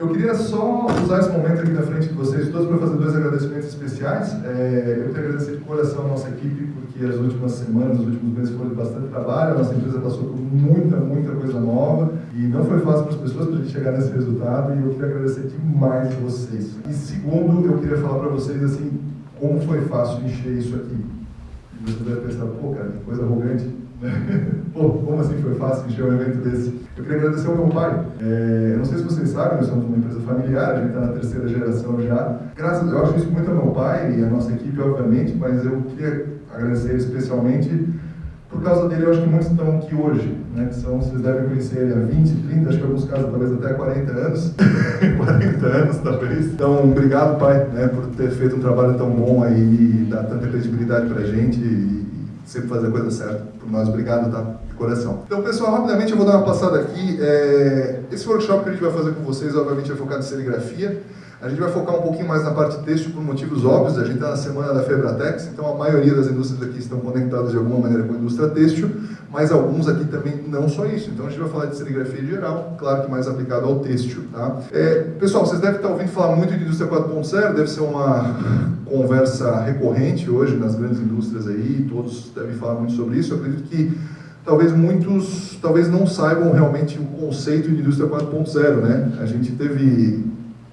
Eu queria só usar esse momento aqui na frente de vocês todos para fazer 2 agradecimentos especiais. Eu quero agradecer de coração a nossa equipe, porque as últimas semanas, os últimos meses foram de bastante trabalho, a nossa empresa passou por muita coisa nova e não foi fácil para as pessoas para a gente chegar nesse resultado, e eu queria agradecer demais vocês. E segundo, eu queria falar para vocês assim, como foi fácil encher isso aqui. E você deve pensar, pô cara, que coisa arrogante. Pô, como assim foi fácil encher um evento desse? Eu queria agradecer ao meu pai. Eu não sei se vocês sabem, nós somos uma empresa familiar, a gente está na 3ª geração já. Eu acho isso muito ao meu pai e à nossa equipe, obviamente, mas eu queria agradecer especialmente por causa dele. Eu acho que muitos estão aqui hoje, né? Vocês devem conhecer ele há 20, 30, acho que em alguns casos talvez até 40 anos. 40 anos talvez. Então, obrigado, pai, né, por ter feito um trabalho tão bom aí e dar tanta credibilidade pra gente e sempre fazer a coisa certa por nós. Obrigado, tá? De coração. Então, pessoal, rapidamente eu vou dar uma passada aqui. Esse workshop que a gente vai fazer com vocês, obviamente, é focado em serigrafia. A gente vai focar um pouquinho mais na parte têxtil por motivos óbvios. A gente está na semana da Febratex, então a maioria das indústrias aqui estão conectadas de alguma maneira com a indústria têxtil, mas alguns aqui também não só isso. Então a gente vai falar de serigrafia em geral, claro que mais aplicado ao têxtil. Tá? Pessoal, vocês devem estar ouvindo falar muito de indústria 4.0, deve ser uma conversa recorrente hoje nas grandes indústrias aí, todos devem falar muito sobre isso. Eu acredito que talvez muitos não saibam realmente o conceito de indústria 4.0, né? A gente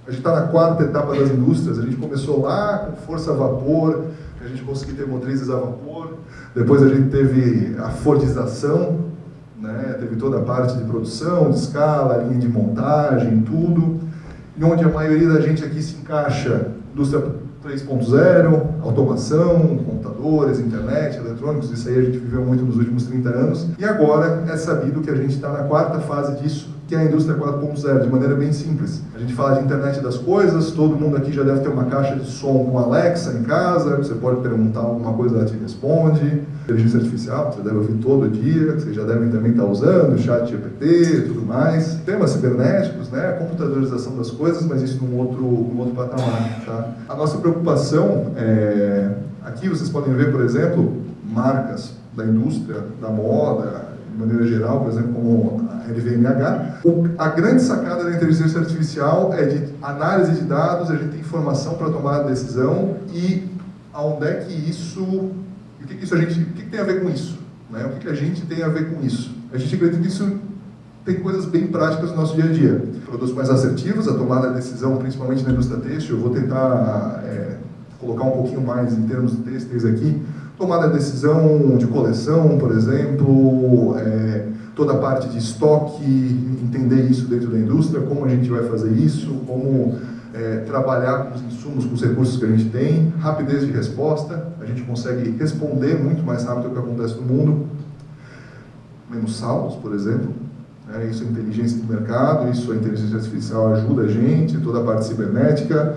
está na 4ª etapa das indústrias. A gente começou lá com força a vapor, a gente conseguiu ter motrizes a vapor, depois a gente teve a fordização, né? Teve toda a parte de produção, de escala, linha de montagem, tudo, e onde a maioria da gente aqui se encaixa: indústria 3.0, automação, computadores, internet, eletrônicos. Isso aí a gente viveu muito nos últimos 30 anos, e agora é sabido que a gente está na 4ª fase disso, que é a indústria 4.0, de maneira bem simples. A gente fala de internet das coisas, todo mundo aqui já deve ter uma caixa de som com Alexa em casa, você pode perguntar alguma coisa, ela te responde. Inteligência artificial, você deve ouvir todo dia, vocês já devem também estar usando, chat GPT e tudo mais. Temas cibernéticos, né, a computadorização das coisas, mas isso num outro patamar. Tá? A nossa preocupação, aqui vocês podem ver, por exemplo, marcas da indústria, da moda, de maneira geral, por exemplo, como a LVMH. A grande sacada da inteligência artificial é de análise de dados, a gente tem informação para tomar a decisão, e aonde é que isso... O que tem a ver com isso? Né? O que a gente tem a ver com isso? A gente acredita que isso tem coisas bem práticas no nosso dia a dia. Produtos mais assertivos, a tomada de decisão, principalmente na indústria têxtil. Eu vou tentar colocar um pouquinho mais em termos de têxteis aqui. Tomada de decisão de coleção, por exemplo, toda a parte de estoque, entender isso dentro da indústria, como a gente vai fazer isso, como trabalhar com os insumos, com os recursos que a gente tem, rapidez de resposta, a gente consegue responder muito mais rápido o que acontece no mundo, menos saldos, por exemplo, isso é inteligência de mercado, isso a inteligência artificial ajuda a gente, toda a parte cibernética,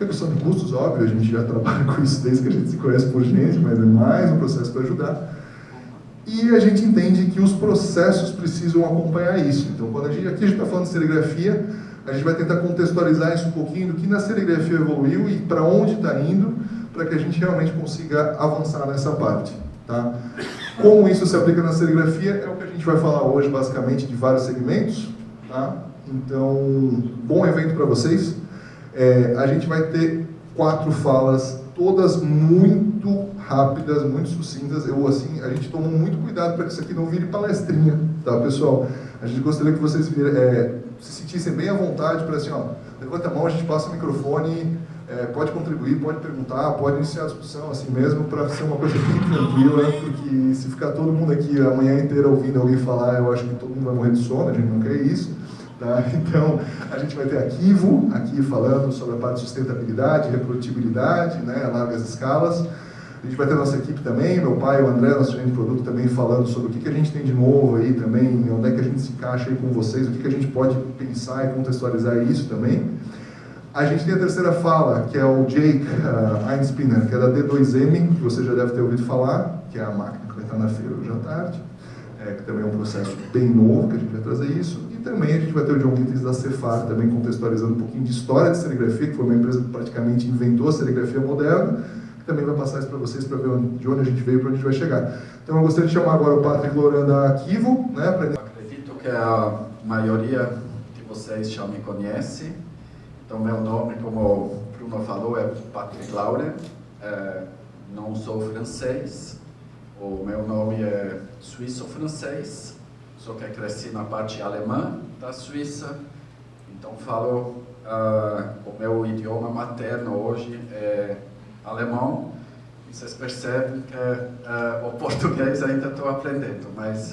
redução de custos, óbvio, a gente já trabalha com isso desde que a gente se conhece por gente, mas é mais um processo para ajudar. E a gente entende que os processos precisam acompanhar isso. Então, quando aqui a gente está falando de serigrafia, a gente vai tentar contextualizar isso um pouquinho do que na serigrafia evoluiu e para onde está indo, para que a gente realmente consiga avançar nessa parte. Tá? Como isso se aplica na serigrafia é o que a gente vai falar hoje, basicamente, de vários segmentos. Tá? Então, bom evento para vocês. A gente vai ter 4 falas, todas muito rápidas, muito sucintas. A gente tomou muito cuidado para que isso aqui não vire palestrinha, tá, pessoal? A gente gostaria que vocês se sentissem bem à vontade para assim, ó, levanta a mão, a gente passa o microfone, pode contribuir, pode perguntar, pode iniciar a discussão assim mesmo, para ser uma coisa bem tranquila, porque se ficar todo mundo aqui a manhã inteira ouvindo alguém falar, eu acho que todo mundo vai morrer de sono, a gente não quer isso. Tá? Então, a gente vai ter Arquivo aqui falando sobre a parte de sustentabilidade, reprodutibilidade, né, largas escalas. A gente vai ter a nossa equipe também, meu pai, o André, nosso gerente de produto, também falando sobre o que a gente tem de novo aí também, onde é que a gente se encaixa aí com vocês, o que a gente pode pensar e contextualizar isso também. A gente tem a terceira fala, que é o Jake Einspinner, que é da D2M, que você já deve ter ouvido falar, que é a máquina que vai estar na feira hoje à tarde, que também é um processo bem novo, que a gente vai trazer isso. E também a gente vai ter o John Gittins da Cefar, também contextualizando um pouquinho de história de serigrafia, que foi uma empresa que praticamente inventou a serigrafia moderna, que também vai passar isso para vocês, para ver de onde a gente veio e para onde a gente vai chegar. Então eu gostaria de chamar agora o Patrick Loran da Arquivo, né, Acredito que a maioria de vocês já me conhece. Então, meu nome, como o Bruno falou, é Patrick Lauren. Não sou francês. O meu nome é suíço-francês, só que cresci na parte alemã da Suíça. Então, falo o meu idioma materno hoje é alemão. E vocês percebem que o português ainda estou aprendendo, mas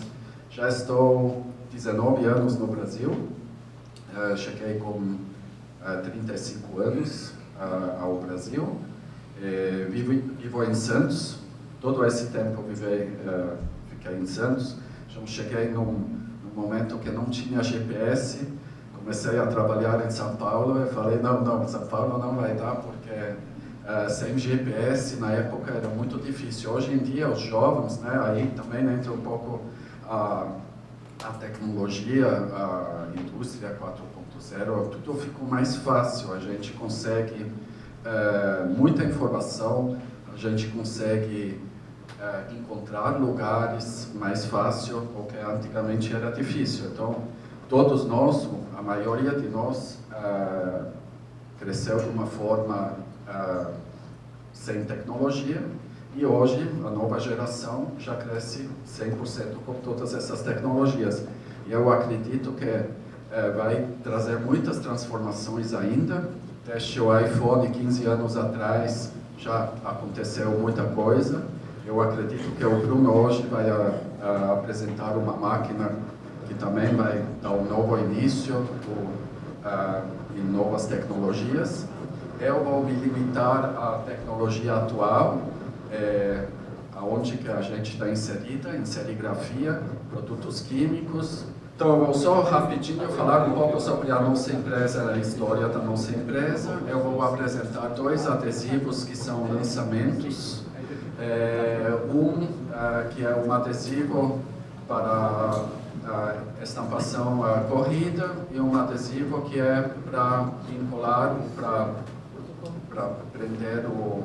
já estou 19 anos no Brasil. Cheguei com 35 anos ao Brasil. Vivo em Santos. Todo esse tempo fiquei em Santos. Então, cheguei num momento que não tinha GPS. Comecei a trabalhar em São Paulo e falei, não, São Paulo não vai dar, porque sem GPS na época era muito difícil. Hoje em dia, os jovens, né, aí também entra um pouco a tecnologia, a indústria 4.0, tudo ficou mais fácil. A gente consegue muita informação, a gente consegue encontrar lugares mais fácil, o que antigamente era difícil. Então, todos nós, a maioria de nós, cresceu de uma forma sem tecnologia, e hoje a nova geração já cresce 100% com todas essas tecnologias. E eu acredito que vai trazer muitas transformações ainda. Desde o iPhone 15 anos atrás já aconteceu muita coisa. Eu acredito que o Bruno hoje vai apresentar uma máquina que também vai dar um novo início em novas tecnologias. Eu vou me limitar à tecnologia atual, onde que a gente está inserida, em serigrafia, produtos químicos. Então, eu vou só rapidinho falar um pouco sobre a nossa empresa, a história da nossa empresa. Eu vou apresentar 2 adesivos que são lançamentos. Que é um adesivo para estampação corrida, e um adesivo que é para vincular, para prender o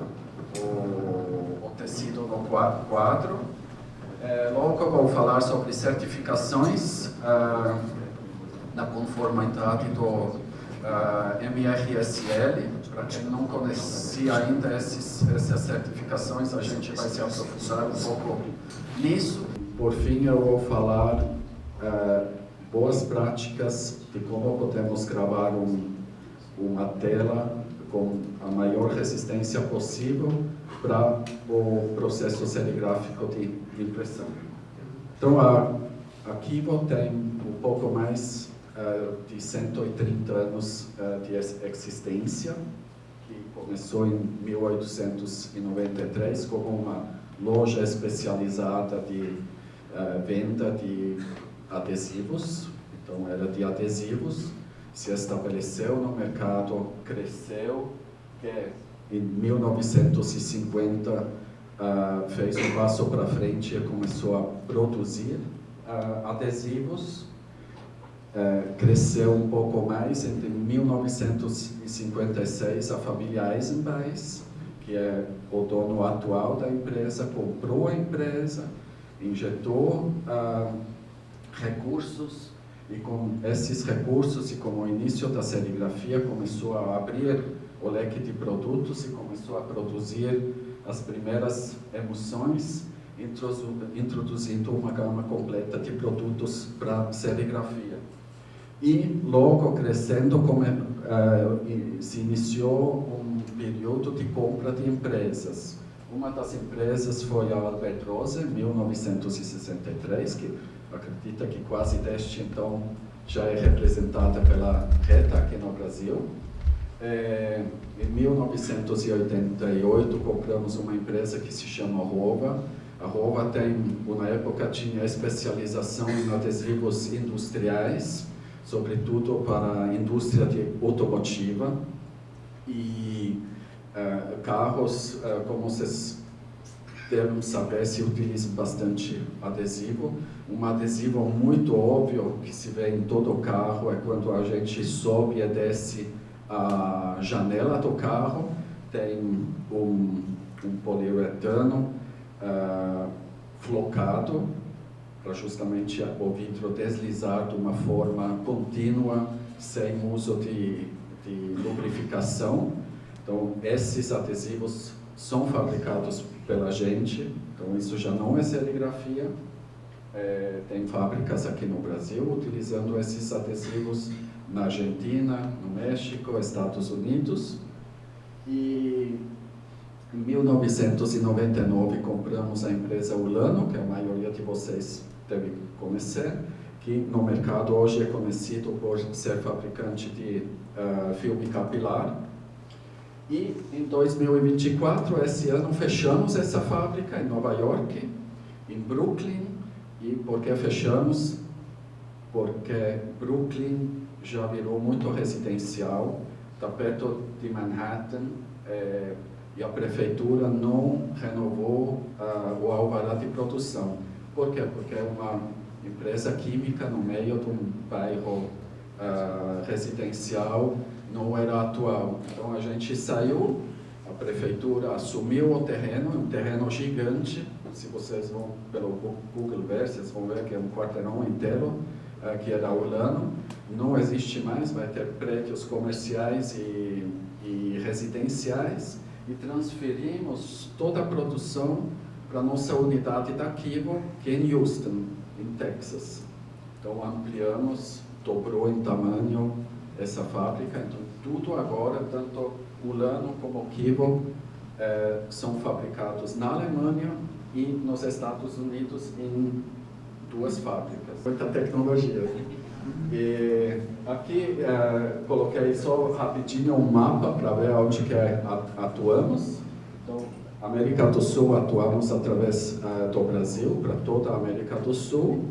tecido no quadro. Logo eu vou falar sobre certificações na conformidade do MRSL. Para quem não conhecia ainda essas certificações, a gente vai se aprofundar um pouco nisso. Por fim, eu vou falar boas práticas de como podemos gravar uma tela com a maior resistência possível para o processo serigráfico de impressão. Então, a Kivo tem um pouco mais de 130 anos de existência, que começou em 1893 como uma loja especializada de venda de adesivos. Então, era de adesivos, se estabeleceu no mercado, cresceu, que em 1950 fez um passo para frente e começou a produzir adesivos. Cresceu um pouco mais. Em 1956, a família Eisenbeis, que é o dono atual da empresa, comprou a empresa, injetou recursos, e com esses recursos e com o início da serigrafia começou a abrir o leque de produtos e começou a produzir as primeiras emulsões, introduzindo uma gama completa de produtos para serigrafia. E logo crescendo, se iniciou um período de compra de empresas. Uma das empresas foi a Albert Rose, em 1963, que acredita que quase desde então já é representada pela Reta aqui no Brasil. Em 1988 compramos uma empresa que se chama Rova. A Rova na época tinha especialização em adesivos industriais, sobretudo para a indústria automotiva, e carros, como vocês devem saber, se utiliza bastante adesivo. Um adesivo muito óbvio que se vê em todo o carro é quando a gente sobe e desce a janela do carro, tem um poliuretano flocado para justamente o vidro deslizar de uma forma contínua, sem uso de lubrificante. verificação. Então, esses adesivos são fabricados pela gente, então isso já não é serigrafia. Tem fábricas aqui no Brasil utilizando esses adesivos na Argentina, no México, Estados Unidos. E em 1999 compramos a empresa Ulano, que a maioria de vocês deve conhecer, que no mercado hoje é conhecido por ser fabricante de filme capilar. E em 2024, esse ano, fechamos essa fábrica em Nova York, em Brooklyn. E por que fechamos? Porque Brooklyn já virou muito residencial, está perto de Manhattan, e a prefeitura não renovou o alvará de produção. Por quê? Porque é uma empresa química no meio de um bairro residencial, não era atual. Então a gente saiu, a prefeitura assumiu o terreno, um terreno gigante. Se vocês vão pelo Google ver, vocês vão ver que é um quarteirão inteiro, que era Ulano. Não existe mais, vai ter prédios comerciais e residenciais, e transferimos toda a produção para a nossa unidade da Kivo, que é em Houston, em Texas. Então ampliamos, dobrou em tamanho essa fábrica, então tudo agora, tanto Ulano como Kivo, são fabricados na Alemanha e nos Estados Unidos em 2 fábricas. Muita tecnologia. E aqui coloquei só rapidinho um mapa para ver onde que atuamos. Então, América do Sul atuamos através do Brasil, para toda a América do Sul.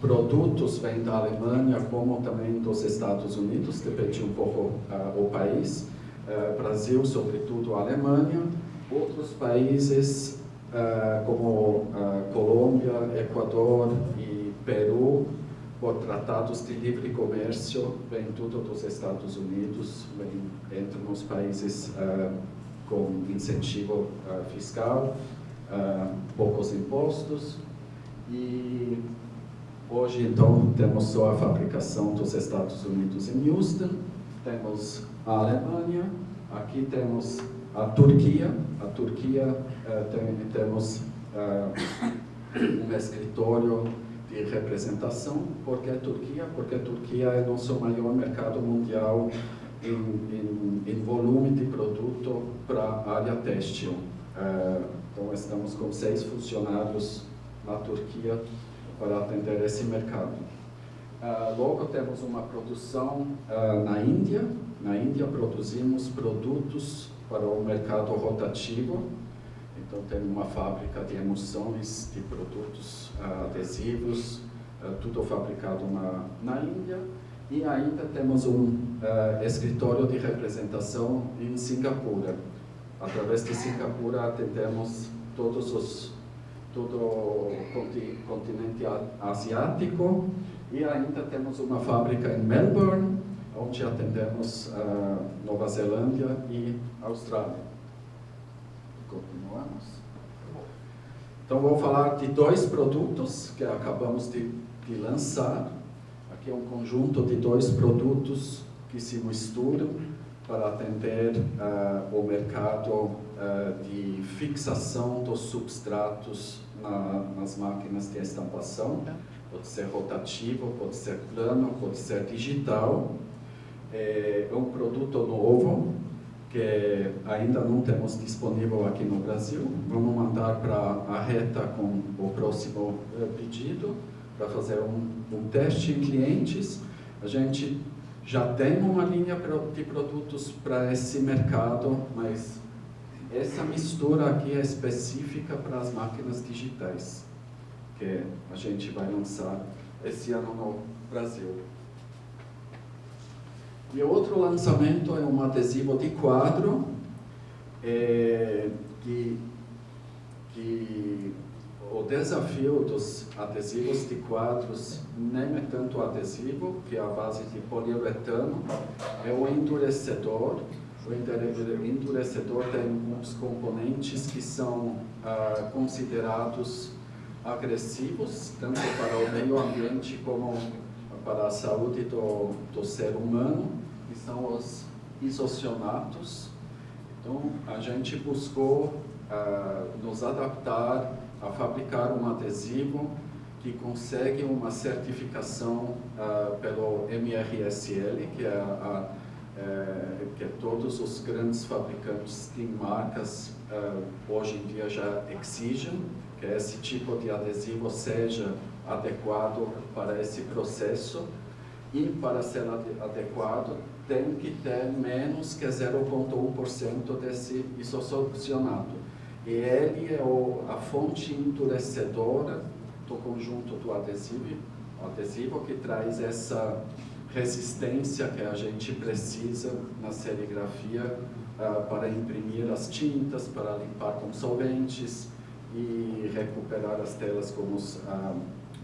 Produtos vêm da Alemanha, como também dos Estados Unidos, depende um pouco o país. Brasil, sobretudo a Alemanha. Outros países, como Colômbia, Equador e Peru, por tratados de livre comércio, vem tudo dos Estados Unidos, entra nos países com incentivo fiscal, poucos impostos. E hoje, então, temos só a fabricação dos Estados Unidos em Houston, temos a Alemanha, aqui temos a Turquia. A Turquia temos um escritório de representação. Por que Turquia? Porque a Turquia é nosso maior mercado mundial em volume de produto para a área têxtil. Então, estamos com 6 funcionários na Turquia para atender esse mercado. Logo, temos uma produção na Índia. Na Índia, produzimos produtos para o mercado rotativo. Então, tem uma fábrica de emulsões de produtos adesivos, tudo fabricado na Índia. E ainda temos um escritório de representação em Singapura. Através de Singapura, atendemos todo o continente asiático. E ainda temos uma fábrica em Melbourne, onde atendemos Nova Zelândia e Austrália. Continuamos. Então, vou falar de 2 produtos que acabamos de lançar. Aqui é um conjunto de 2 produtos que se misturam para atender o mercado de fixação dos substratos nas máquinas de estampação. Pode ser rotativo, pode ser plano, pode ser digital. É um produto novo, que ainda não temos disponível aqui no Brasil. Vamos mandar para a Reta com o próximo pedido, para fazer um teste em clientes. A gente já tem uma linha de produtos para esse mercado, mas essa mistura aqui é específica para as máquinas digitais, que a gente vai lançar esse ano no Brasil. E outro lançamento é um adesivo de quadro, que o desafio dos adesivos de quadros nem é tanto o adesivo, que é a base de poliuretano, é o endurecedor. O endurecedor tem uns componentes que são considerados agressivos, tanto para o meio ambiente como para a saúde do ser humano, que são os isocionatos. Então, a gente buscou nos adaptar a fabricar um adesivo que consegue uma certificação pelo MRSL, que todos os grandes fabricantes de marcas hoje em dia já exigem, que esse tipo de adesivo seja adequado para esse processo, e para ser adequado tem que ter menos que 0,1% desse isocionato. E ele é a fonte endurecedora do conjunto do adesivo que traz essa resistência que a gente precisa na serigrafia para imprimir as tintas, para limpar com solventes e recuperar as telas com os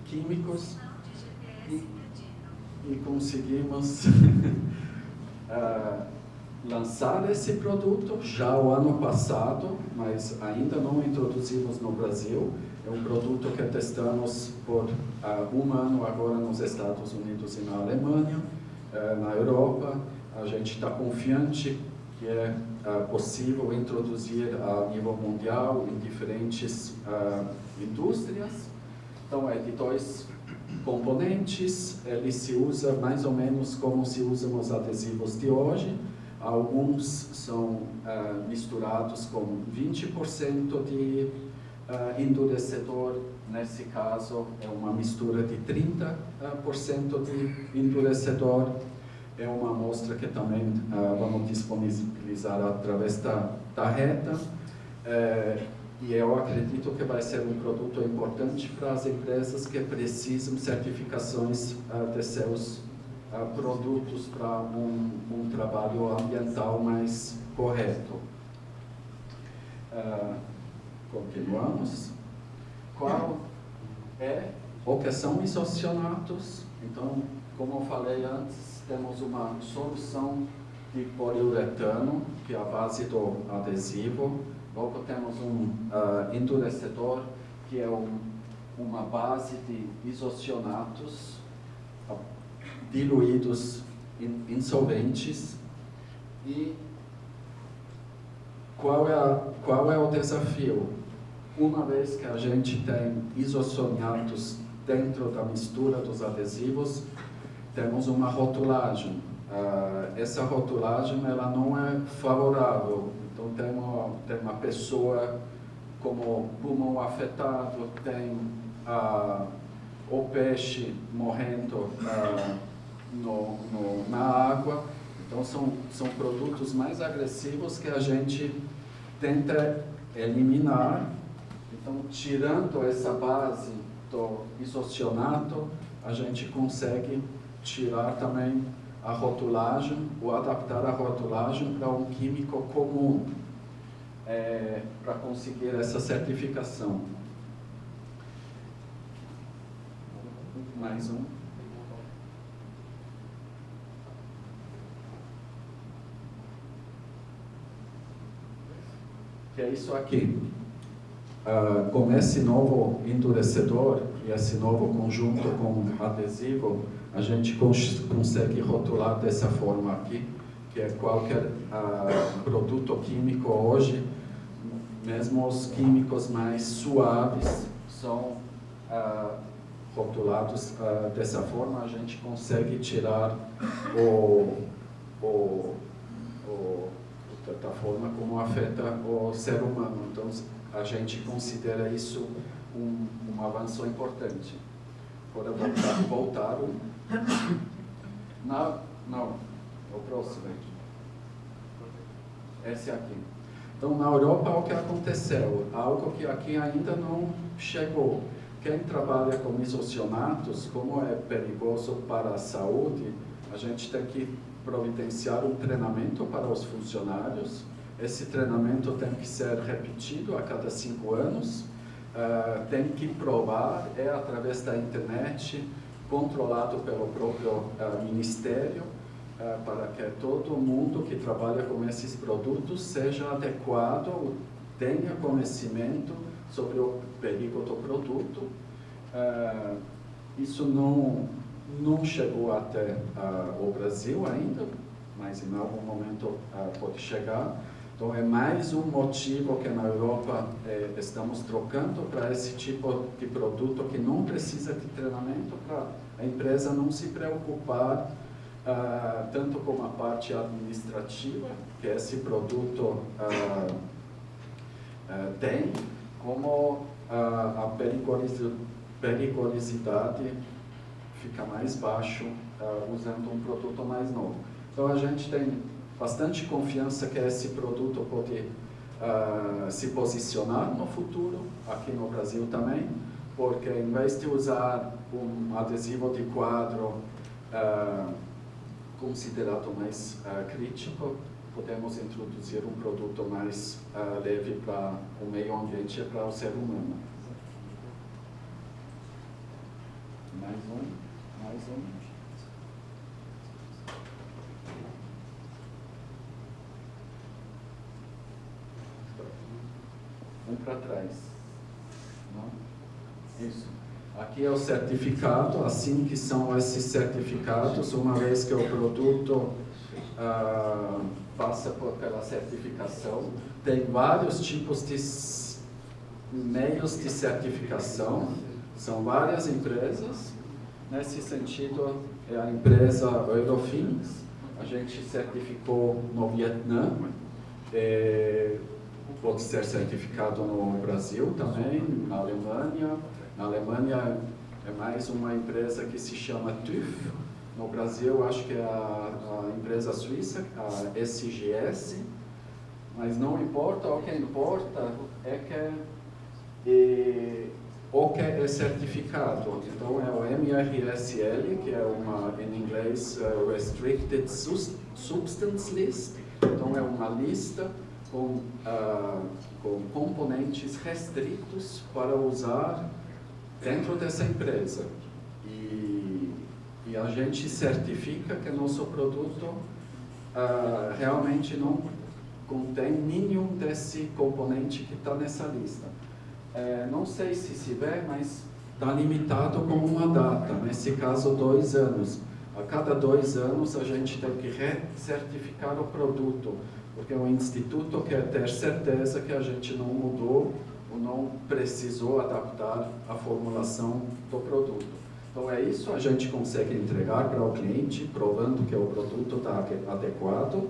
químicos. E conseguimos lançar esse produto já o ano passado, mas ainda não introduzimos no Brasil. É um produto que testamos por um ano agora nos Estados Unidos e na Alemanha, na Europa. A gente está confiante que é possível introduzir a nível mundial em diferentes indústrias. Então, é de 2 componentes, ele se usa mais ou menos como se usam os adesivos de hoje. Alguns são misturados com 20% de endurecedor, nesse caso é uma mistura de 30% de endurecedor. É uma amostra que também vamos disponibilizar através da reta. E eu acredito que vai ser um produto importante para as empresas que precisam de certificações de seus produtos para um trabalho ambiental mais correto. Continuamos. Qual é o que são isocionatos? Então, como eu falei antes, temos uma solução de poliuretano, que é a base do adesivo. Logo temos um endurecedor, que é uma base de isocionatos diluídos em solventes. E qual é o desafio? Uma vez que a gente tem isocionatos dentro da mistura dos adesivos, temos uma rotulagem. Essa rotulagem ela não é favorável. Então, tem uma pessoa como pulmão afetado, tem o peixe morrendo na água. Então, são produtos mais agressivos que a gente tenta eliminar. Então, tirando essa base do isocionato, a gente consegue tirar também a rotulagem, ou adaptar a rotulagem para um químico comum, para conseguir essa certificação. Mais um. Que é isso aqui. Com esse novo endurecedor e esse novo conjunto com adesivo, a gente consegue rotular dessa forma aqui, que é qualquer produto químico hoje, mesmo os químicos mais suaves são rotulados dessa forma. A gente consegue tirar da forma como afeta o ser humano. Então, a gente considera isso um avanço importante. Pode voltar. Não, o próximo. Esse aqui. Então, na Europa, o que aconteceu? Algo que aqui ainda não chegou. Quem trabalha com isocionatos, como é perigoso para a saúde, a gente tem que providenciar um treinamento para os funcionários. Esse treinamento tem que ser repetido a cada 5 anos. Tem que provar, através da internet, controlado pelo próprio ministério, para que todo mundo que trabalha com esses produtos seja adequado, tenha conhecimento sobre o perigo do produto. Isso não chegou até o Brasil ainda, mas em algum momento pode chegar. Então é mais um motivo que na Europa estamos trocando para esse tipo de produto que não precisa de treinamento, para a empresa não se preocupar tanto com a parte administrativa que esse produto tem, como a periculosidade fica mais baixo usando um produto mais novo. Então a gente tem bastante confiança que esse produto pode se posicionar no futuro, aqui no Brasil também, porque em vez de usar um adesivo de quadro considerado mais crítico, podemos introduzir um produto mais leve para o meio ambiente e para o ser humano. Mais um. Um para trás. Não? Isso. Aqui é o certificado, assim que são esses certificados, uma vez que o produto passa pela certificação, tem vários tipos de meios de certificação, são várias empresas. Nesse sentido, é a empresa Eurofins, a gente certificou no Vietnã, pode ser certificado no Brasil também, na Alemanha. Na Alemanha é mais uma empresa que se chama TÜV. No Brasil, acho que é a empresa suíça, a SGS. Mas não importa, o que importa é que o que é certificado. Então, é o MRSL, que é em inglês, Restricted Substance List. Então, é uma lista com componentes restritos para usar dentro dessa empresa. E a gente certifica que nosso produto realmente não contém nenhum desse componente que está nessa lista. Não sei se vê, mas está limitado com uma data, nesse caso 2 anos. A cada 2 anos a gente tem que recertificar o produto, porque o Instituto quer ter certeza que a gente não mudou ou não precisou adaptar a formulação do produto. Então é isso, a gente consegue entregar para o cliente, provando que o produto está adequado.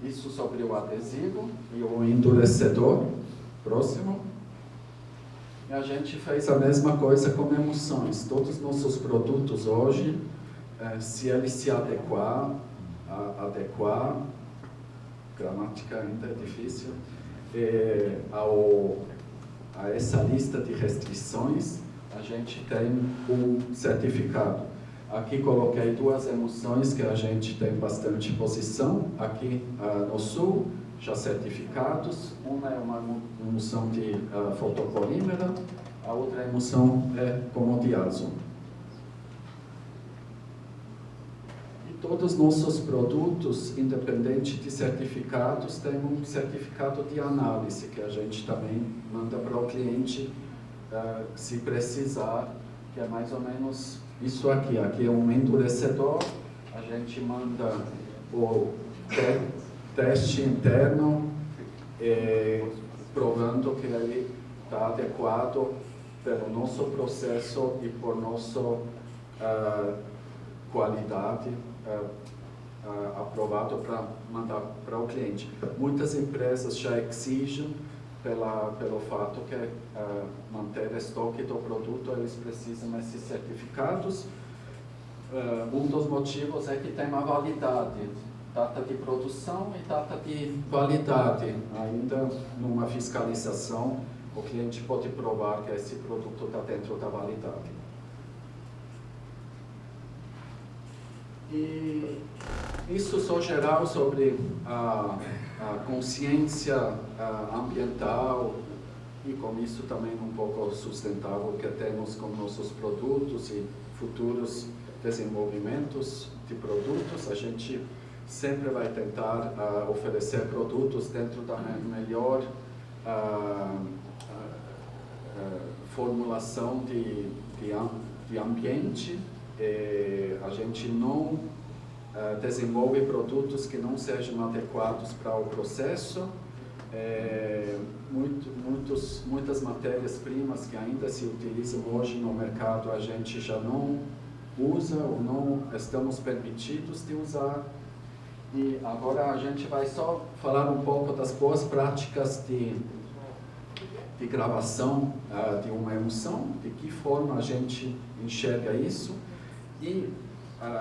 Isso sobre o adesivo e o endurecedor. Próximo. E a gente fez a mesma coisa com emulsões. Todos os nossos produtos hoje, se eles se adequar, gramática ainda é difícil, a essa lista de restrições, a gente tem um certificado. Aqui coloquei 2 emulsões que a gente tem bastante posição, aqui no sul, já certificados. Uma é uma emulsão de fotopolímero, a outra emulsão é como diazo. Todos os nossos produtos, independente de certificados, têm um certificado de análise, que a gente também manda para o cliente, se precisar, que é mais ou menos isso aqui. Aqui é um endurecedor, a gente manda o teste interno, provando que ele está adequado pelo nosso processo e por nossa qualidade, aprovado para mandar para o cliente. Muitas empresas já exigem, pelo fato que manter estoque do produto, eles precisam desses certificados. Um dos motivos é que tem uma validade, data de produção e data de validade. Ainda numa fiscalização, o cliente pode provar que esse produto está dentro da validade. E isso só geral sobre a consciência ambiental e com isso também um pouco sustentável que temos com nossos produtos e futuros desenvolvimentos de produtos. A gente sempre vai tentar oferecer produtos dentro da melhor formulação de ambiente. A gente não desenvolve produtos que não sejam adequados para o processo, muitas matérias-primas que ainda se utilizam hoje no mercado a gente já não usa ou não estamos permitidos de usar. E agora a gente vai só falar um pouco das boas práticas de gravação de uma emoção, de que forma a gente enxerga isso e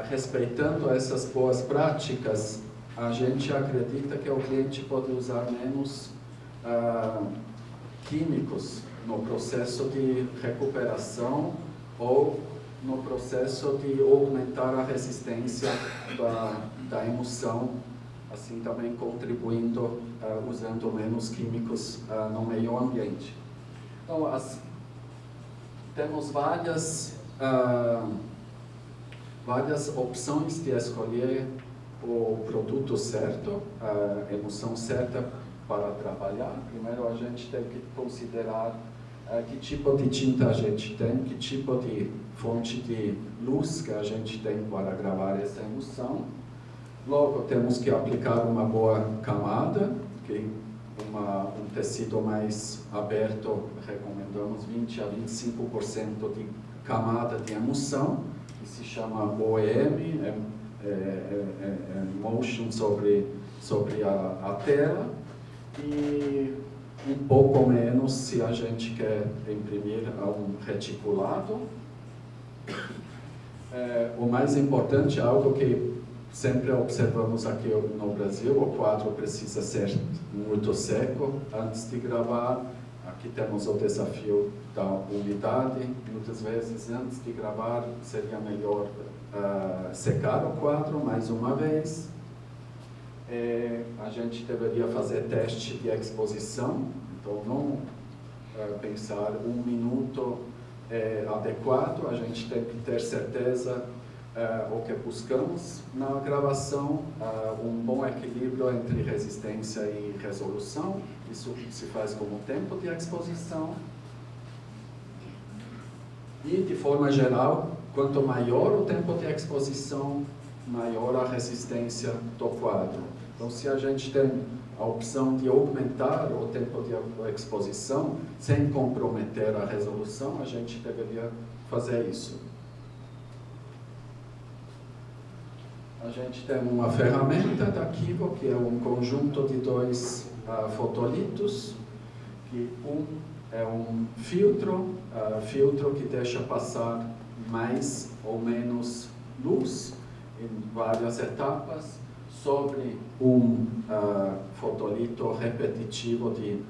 respeitando essas boas práticas, a gente acredita que o cliente pode usar menos químicos no processo de recuperação ou no processo de aumentar a resistência da emoção, assim também contribuindo, usando menos químicos no meio ambiente. Então, temos várias opções de escolher o produto certo, a emoção certa para trabalhar. Primeiro a gente tem que considerar que tipo de tinta a gente tem, que tipo de fonte de luz que a gente tem para gravar essa emoção. Logo temos que aplicar uma boa camada, que um tecido mais aberto, recomendamos 20 a 25% de camada de emoção, que se chama OEM, motion sobre a tela, e um pouco menos se a gente quer imprimir um reticulado. O mais importante, algo que sempre observamos aqui no Brasil, o quadro precisa ser muito seco antes de gravar. Aqui temos o desafio da umidade. Muitas vezes, antes de gravar, seria melhor secar o quadro mais uma vez. A gente deveria fazer teste de exposição, então não pensar 1 minuto adequado, a gente tem que ter certeza o que buscamos na gravação, um bom equilíbrio entre resistência e resolução. Isso se faz com o tempo de exposição. E, de forma geral, quanto maior o tempo de exposição, maior a resistência do quadro. Então, se a gente tem a opção de aumentar o tempo de exposição, sem comprometer a resolução, a gente deveria fazer isso. A gente tem uma ferramenta da Kivo, que é um conjunto de 2 fotolitos, que é um filtro que deixa passar mais ou menos luz em várias etapas sobre um fotolito repetitivo de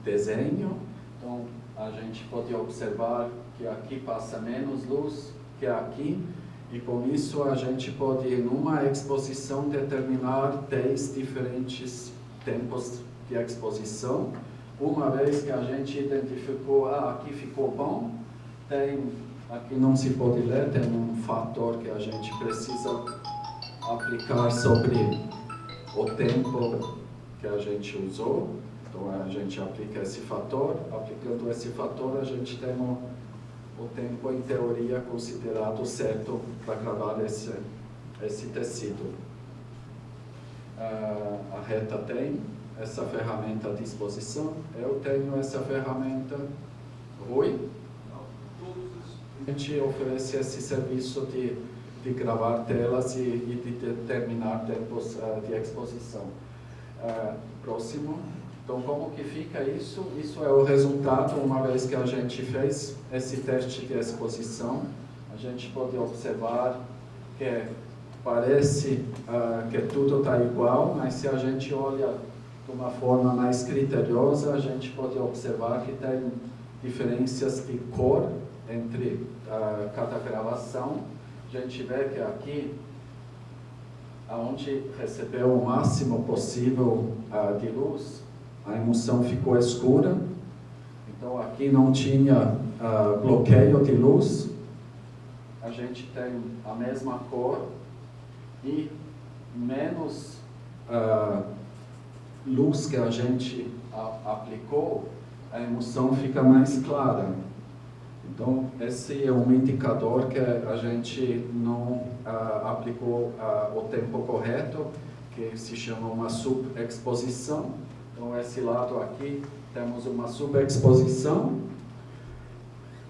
desenho. Então, a gente pode observar que aqui passa menos luz que aqui, e com isso a gente pode, em uma exposição, determinar 10 diferentes tempos de exposição. Uma vez que a gente identificou, aqui ficou bom, aqui não se pode ler, tem um fator que a gente precisa aplicar sobre o tempo que a gente usou. Então a gente aplica esse fator, aplicando esse fator a gente tem o tempo em teoria considerado certo para gravar esse tecido. A Reta tem essa ferramenta à disposição, eu tenho essa ferramenta. Rui? A gente oferece esse serviço de gravar telas e de determinar tempos de exposição. Próximo. Então, como que fica isso? Isso é o resultado, uma vez que a gente fez esse teste de exposição. A gente pode observar que parece que tudo está igual, mas se a gente olha de uma forma mais criteriosa, a gente pode observar que tem diferenças de cor entre cada gravação. A gente vê que aqui, onde recebeu o máximo possível de luz, a emoção ficou escura. Então aqui não tinha bloqueio de luz. A gente tem a mesma cor e menos luz que a gente aplicou, a emoção fica mais clara. Então, esse é um indicador que a gente não aplicou o tempo correto, que se chama uma subexposição. Então, esse lado aqui, temos uma subexposição.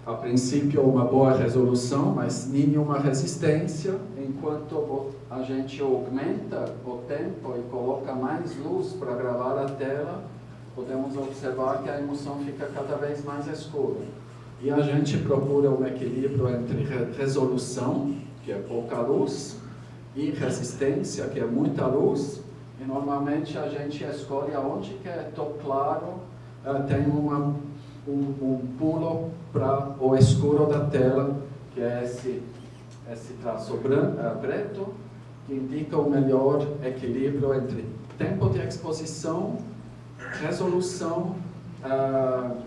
A princípio, uma boa resolução, mas nenhuma resistência. Enquanto a gente aumenta o tempo e coloca mais luz para gravar a tela, podemos observar que a emulsão fica cada vez mais escura. E a gente procura um equilíbrio entre resolução, que é pouca luz, e resistência, que é muita luz. E normalmente a gente escolhe aonde que é tão claro, tem um pulo para o escuro da tela, que é esse traço preto, que indica o melhor equilíbrio entre tempo de exposição, resolução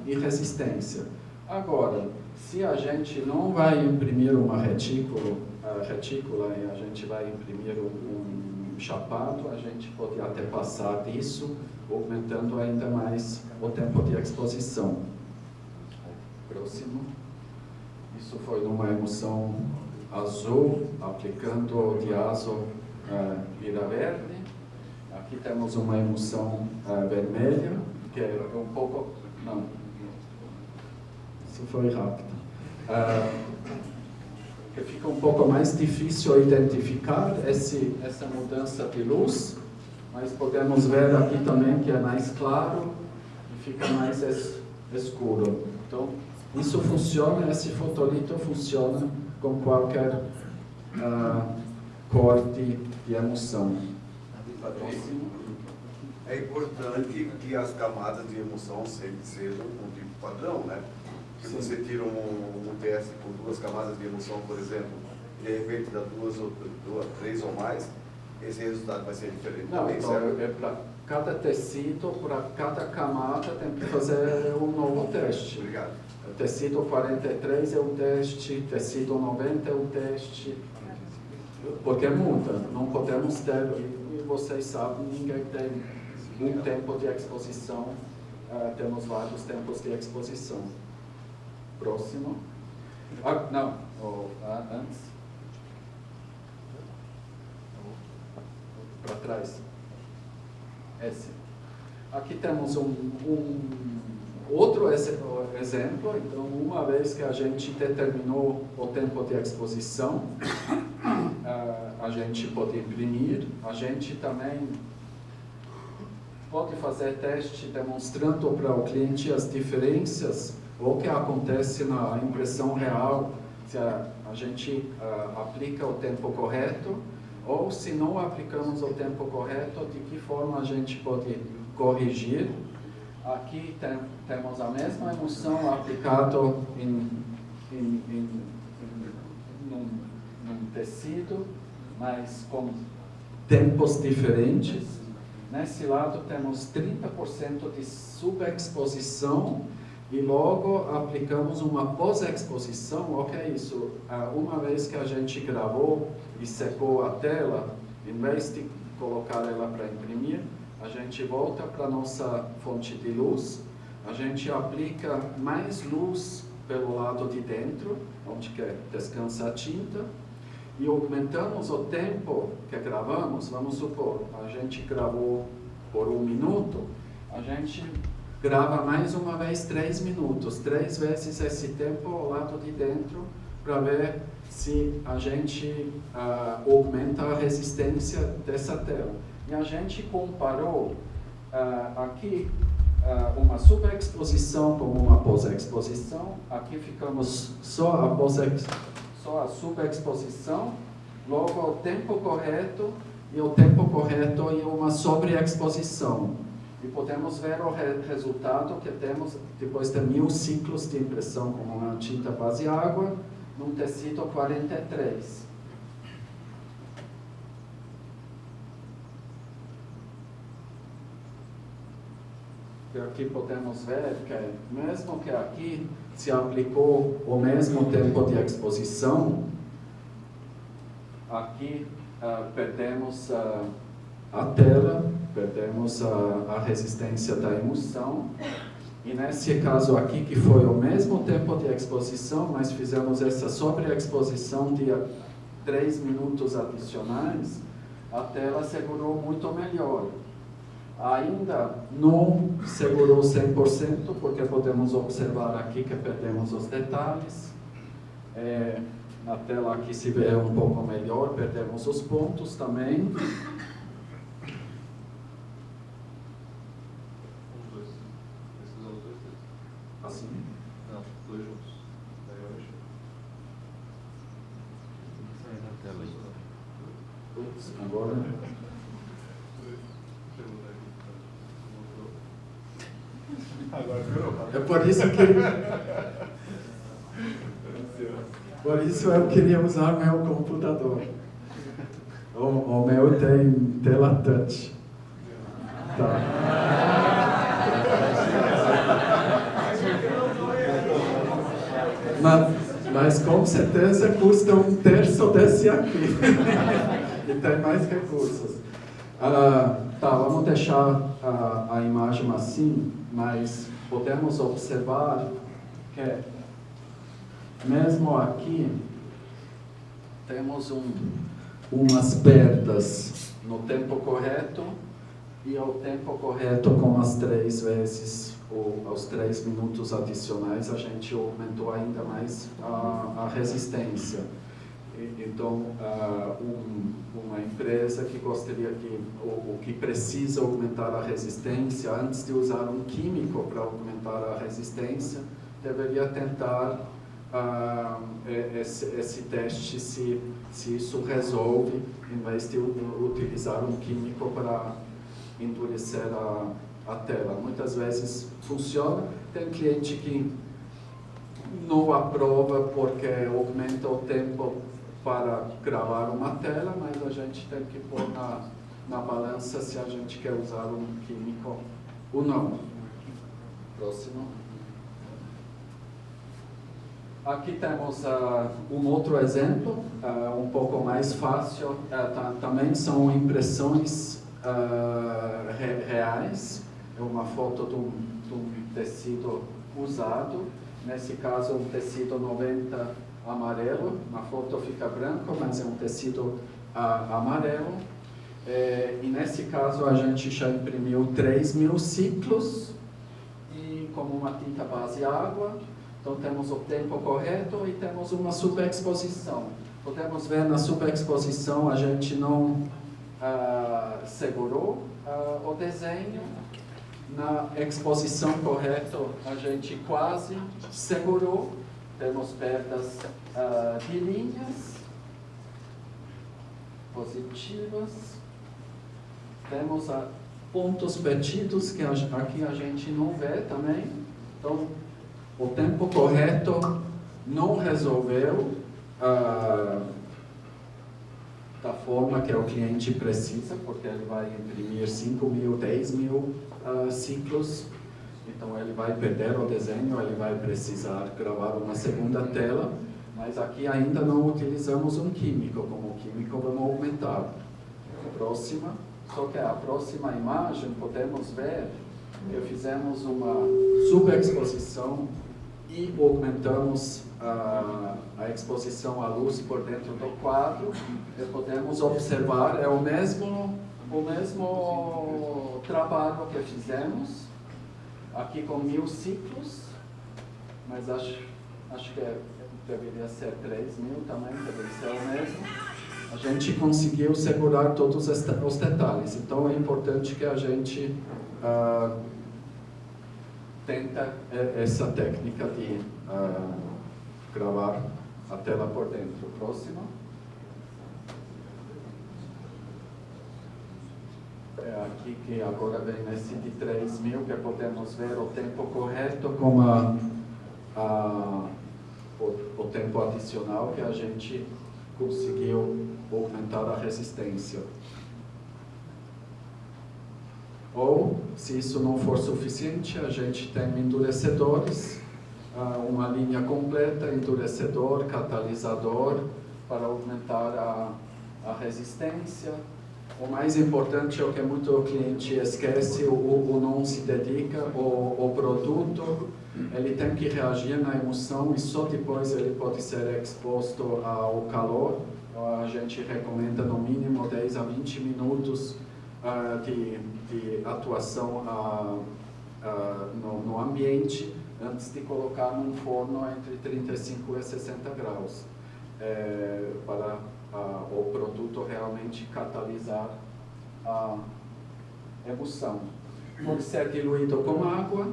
e resistência. Agora, se a gente não vai imprimir uma retícula e a gente vai imprimir um chapado, a gente pode até passar disso, aumentando ainda mais o tempo de exposição. Próximo. Isso foi numa emulsão azul, aplicando o diazo lira verde. Aqui temos uma emulsão vermelha, que é um pouco... Não, isso foi rápido. Que fica um pouco mais difícil identificar essa mudança de luz, mas podemos ver aqui também que é mais claro e fica mais escuro. Então, isso funciona, esse fotolito funciona com qualquer corte de emulsão. É importante que as camadas de emulsão sempre sejam um tipo padrão, né? Se você tira um teste com 2 camadas de emulsão, por exemplo, e de repente dá 2, 3 ou mais, esse resultado vai ser diferente. Não, também, então certo? é para cada tecido, para cada camada, tem que fazer um novo teste. Obrigado. Tecido 43 é um teste, tecido 90 é um teste, porque muda, não podemos ter, e vocês sabem, ninguém tem um tempo de exposição, temos vários tempos de exposição. Próximo. Não, antes. Para trás. Esse. Aqui temos outro exemplo. Então, uma vez que a gente determinou o tempo de exposição, a gente pode imprimir. A gente também pode fazer teste demonstrando para o cliente as diferenças, o que acontece na impressão real, se a gente aplica o tempo correto, ou se não aplicamos o tempo correto, de que forma a gente pode corrigir. Aqui temos a mesma emulsão aplicada num tecido, mas com tempos diferentes. Nesse lado temos 30% de subexposição e logo aplicamos uma pós-exposição. O que é isso? Uma vez que a gente gravou e secou a tela, em vez de colocar ela para imprimir, a gente volta para a nossa fonte de luz, a gente aplica mais luz pelo lado de dentro, onde que descansa a tinta, e aumentamos o tempo que gravamos. Vamos supor, a gente gravou por 1 minuto, a gente grava mais uma vez 3 minutos, 3 vezes esse tempo ao lado de dentro, para ver se a gente aumenta a resistência dessa tela. E a gente comparou aqui uma subexposição com uma pós-exposição. Aqui ficamos só a subexposição, logo o tempo correto e uma sobreexposição. E podemos ver o resultado que temos depois de 1000 ciclos de impressão com uma tinta base água, num tecido 43. E aqui podemos ver que, mesmo que aqui se aplicou o mesmo tempo de exposição, aqui perdemos a tela, perdemos a resistência da emulsão, E nesse caso aqui, que foi o mesmo tempo de exposição, mas fizemos essa sobreexposição de 3 minutos adicionais, a tela segurou muito melhor. Ainda não segurou 100%, porque podemos observar aqui que perdemos os detalhes. Na tela aqui se vê um pouco melhor, perdemos os pontos também. Assim? Não, 2 juntos. Daí eu acho. Sai na tela aí. Ups, agora. Agora virou. É por isso eu queria usar meu computador. O meu tem tela touch. Tá. Mas com certeza custa 1/3 desse aqui. E tem mais recursos. Tá, vamos deixar a imagem assim, mas podemos observar que mesmo aqui temos umas perdas no tempo correto e ao tempo correto com as 3 vezes ou aos 3 minutos adicionais a gente aumentou ainda mais a resistência. Então, uma empresa que gostaria ou que precisa aumentar a resistência, antes de usar um químico para aumentar a resistência, deveria tentar esse teste se isso resolve, em vez de utilizar um químico para endurecer a tela. Muitas vezes funciona, tem cliente que não aprova porque aumenta o tempo para gravar uma tela, mas a gente tem que pôr na balança se a gente quer usar um químico ou não. Próximo. Aqui temos um outro exemplo, um pouco mais fácil. Também são impressões reais. É uma foto de um tecido usado. Nesse caso, um tecido 90 amarelo. Na foto fica branco, mas é um tecido amarelo. E nesse caso, a gente já imprimiu 3.000 ciclos e como uma tinta base água. Então, temos o tempo correto e temos uma subexposição. Podemos ver na subexposição a gente não segurou o desenho. Na exposição correta, a gente quase segurou. Temos perdas de linhas positivas. Temos pontos perdidos que aqui a gente não vê também. Então, o tempo correto não resolveu da forma que o cliente precisa, porque ele vai imprimir 5.000, 10.000 ciclos, então ele vai perder o desenho, ele vai precisar gravar uma segunda tela, mas aqui ainda não utilizamos um químico, como químico vamos aumentar. Próxima, só que a próxima imagem podemos ver que fizemos uma subexposição e aumentamos a exposição à luz por dentro do quadro, e podemos observar, é o mesmo trabalho que fizemos, aqui com 1.000 ciclos, mas acho que deveria ser 3.000 também, deveria ser o mesmo. A gente conseguiu segurar todos os detalhes, então é importante que a gente tenta essa técnica de gravar a tela por dentro. Próximo. É aqui que agora vem nesse de 3.000 que podemos ver o tempo correto com o tempo adicional que a gente conseguiu aumentar a resistência. Ou, se isso não for suficiente, a gente tem endurecedores, uma linha completa, endurecedor, catalisador, para aumentar a resistência. O mais importante é o que muito cliente esquece, ou não se dedica, o produto, ele tem que reagir na emoção e só depois ele pode ser exposto ao calor. A gente recomenda no mínimo 10 a 20 minutos de atuação no ambiente antes de colocar num forno entre 35 e 60 graus, para o produto realmente catalisar a emoção. Pode ser diluído com água,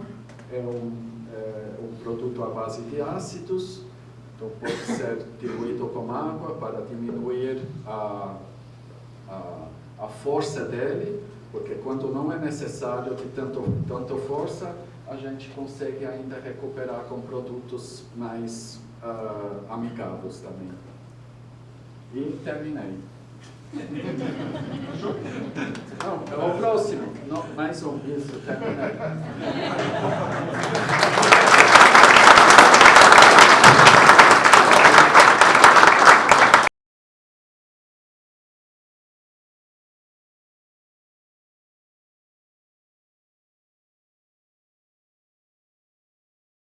é um produto à base de ácidos, então pode ser diluído com água para diminuir a força dele, porque quando não é necessário de tanta força, a gente consegue ainda recuperar com produtos mais amigáveis também. E terminei. Não, é o próximo. Não, mais um, isso, terminei.